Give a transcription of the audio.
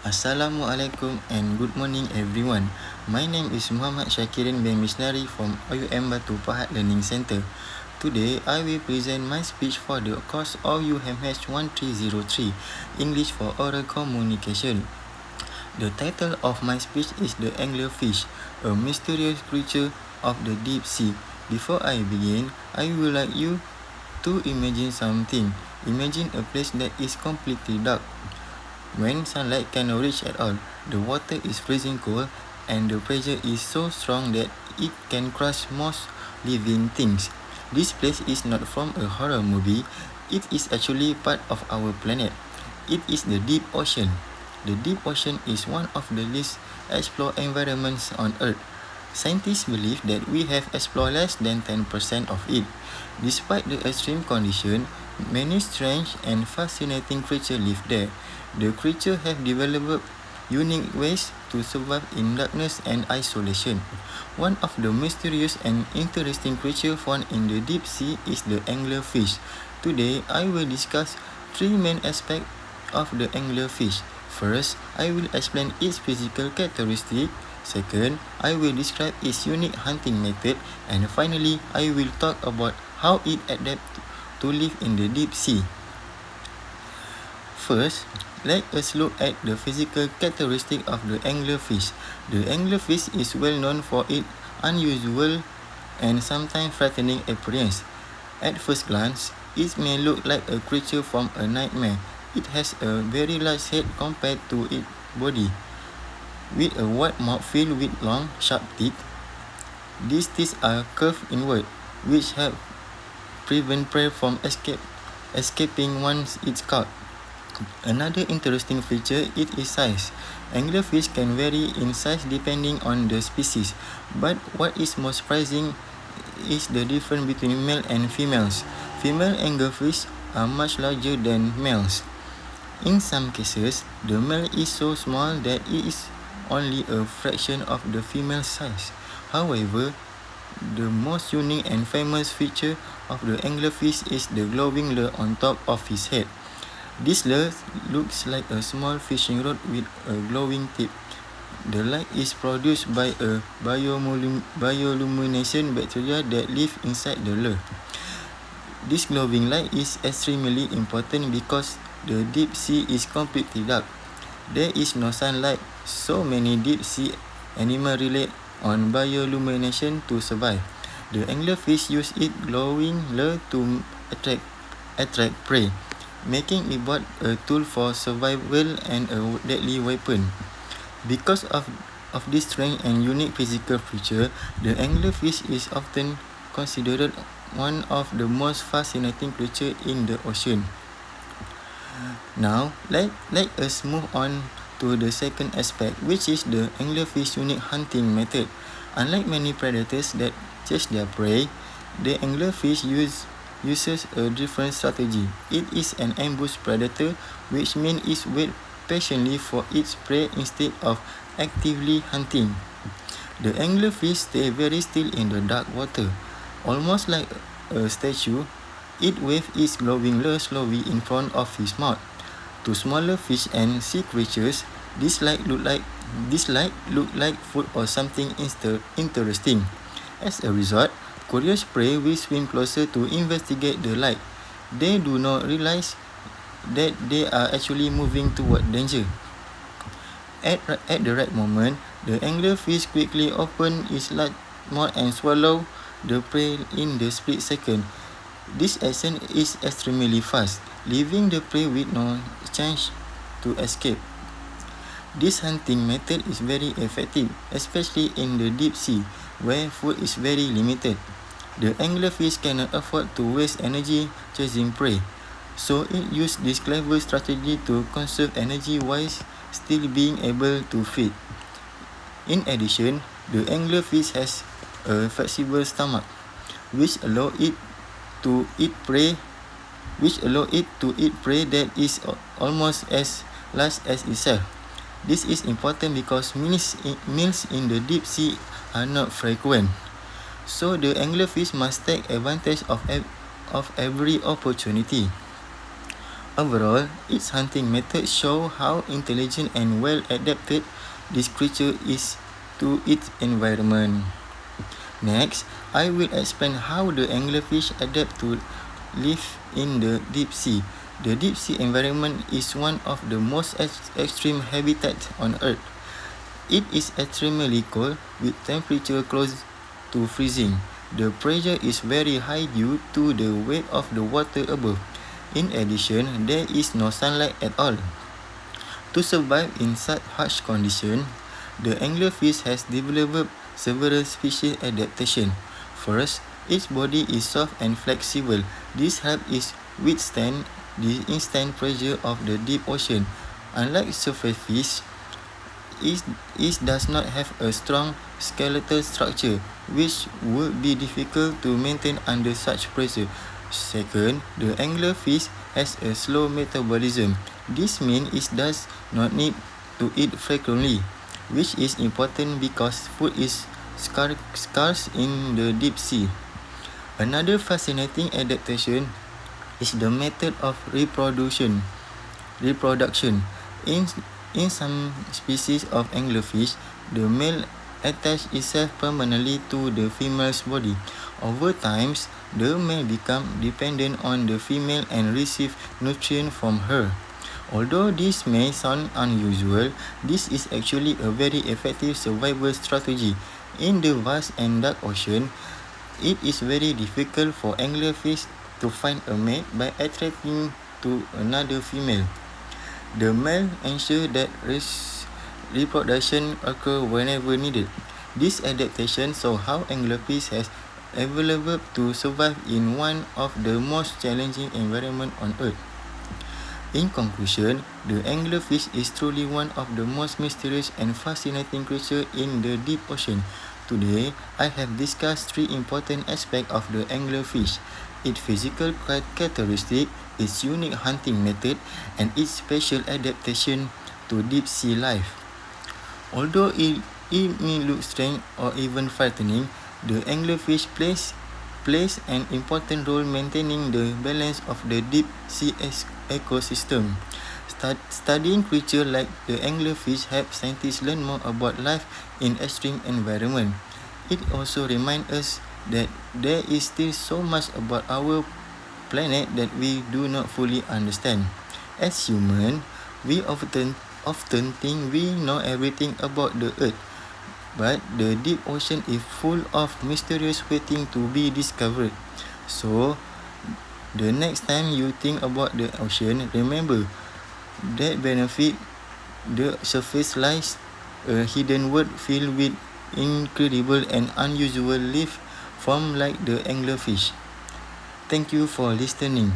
Assalamualaikum and good morning everyone. My name is OUMH1303 from OUMH1303 Learning Center. Today, I will present my speech for the course OUMH1303, English for Oral Communication. The title of my speech is The Anglerfish, a mysterious creature of the deep sea. Before I begin, I would like you to imagine something. Imagine a place that is completely dark. When sunlight cannot reach at all, the water is freezing cold and the pressure is so strong that it can crush most living things. This place is not from a horror movie, it is actually part of our planet. It is the deep ocean. The deep ocean is one of the least explored environments on Earth. Scientists believe that we have explored less than 10% of it. Despite the extreme condition, many strange and fascinating creatures live there. The creatures have developed unique ways to survive in darkness and isolation. One of the mysterious and interesting creatures found in the deep sea is the anglerfish. Today, I will discuss three main aspects of the anglerfish. First, I will explain its physical characteristics. Second, I will describe its unique hunting method. And finally, I will talk about how it adapts to live in the deep sea. First, let us look at the physical characteristics of the anglerfish. The anglerfish is well known for its unusual and sometimes frightening appearance. At first glance, it may look like a creature from a nightmare. It has a very large head compared to its body, with a wide mouth filled with long, sharp teeth. These teeth are curved inward, which help prevent prey from escaping once it's caught. Another interesting feature is its size. Anglerfish can vary in size depending on the species, but what is most surprising is the difference between male and females. Female anglerfish are much larger than males. In some cases, the male is so small that it is only a fraction of the female size. However, the most unique and famous feature of the anglerfish is the glowing lure on top of his head. This lure looks like a small fishing rod with a glowing tip. The light is produced by a bioluminescent bacteria that live inside the lure. This glowing light is extremely important because the deep sea is completely dark. There is no sunlight, so many deep sea animals rely on bioluminescence to survive. The anglerfish use its glowing lure to attract prey, making it both a tool for survival and a deadly weapon. Because of this strange and unique physical feature, the anglerfish is often considered one of the most fascinating creatures in the ocean. Now, let us move on to the second aspect, which is the anglerfish unique hunting method. Unlike many predators that chase their prey, the anglerfish uses a different strategy. It is an ambush predator, which means it waits patiently for its prey instead of actively hunting. The anglerfish stays very still in the dark water. Almost like a statue, it waves its glowing lure slowly in front of his mouth. To smaller fish and sea creatures, this light look like food or something interesting. As a result, curious prey will swim closer to investigate the light. They do not realize that they are actually moving toward danger. At the right moment, the anglerfish quickly opens its large mouth and swallows the prey in the split second. This action is extremely fast, leaving the prey with no chance to escape. This hunting method is very effective, especially in the deep sea, where food is very limited. The anglerfish cannot afford to waste energy chasing prey, so it uses this clever strategy to conserve energy while still being able to feed. In addition, the anglerfish has a flexible stomach, which allows it to eat prey that is almost as large as itself. This is important because meals in the deep sea are not frequent, so the anglerfish must take advantage of every opportunity. Overall, its hunting methods show how intelligent and well adapted this creature is to its environment. Next, I will explain how the anglerfish adapt to live in the deep sea. The deep sea environment is one of the most extreme habitats on Earth. It is extremely cold with temperature close to freezing. The pressure is very high due to the weight of the water above. In addition, there is no sunlight at all. To survive in such harsh conditions, the anglerfish has developed several species adaptation. First, its body is soft and flexible. This helps it withstand the instant pressure of the deep ocean. Unlike surface fish, it does not have a strong skeletal structure, which would be difficult to maintain under such pressure. Second, the anglerfish has a slow metabolism. This means it does not need to eat frequently, which is important because food is scarce in the deep sea. Another fascinating adaptation is the method of reproduction. In some species of anglerfish, the male attaches itself permanently to the female's body. Over time, the male becomes dependent on the female and receives nutrients from her. Although this may sound unusual, this is actually a very effective survival strategy. In the vast and dark ocean, it is very difficult for anglerfish to find a mate by attracting to another female. The male ensures that reproduction occurs whenever needed. This adaptation shows how anglerfish has evolved to survive in one of the most challenging environments on Earth. In conclusion, the anglerfish is truly one of the most mysterious and fascinating creatures in the deep ocean. Today, I have discussed three important aspects of the anglerfish: its physical characteristics, its unique hunting method, and its special adaptation to deep sea life. Although it may look strange or even frightening, the anglerfish plays an important role maintaining the balance of the deep sea ecosystem. Studying creatures like the anglerfish helps scientists learn more about life in extreme environments. It also reminds us that there is still so much about our planet that we do not fully understand. As humans, we often think we know everything about the Earth, but the deep ocean is full of mysteries waiting to be discovered. So, the next time you think about the ocean, remember that beneath the surface lies a hidden world filled with incredible and unusual life forms like the anglerfish. Thank you for listening.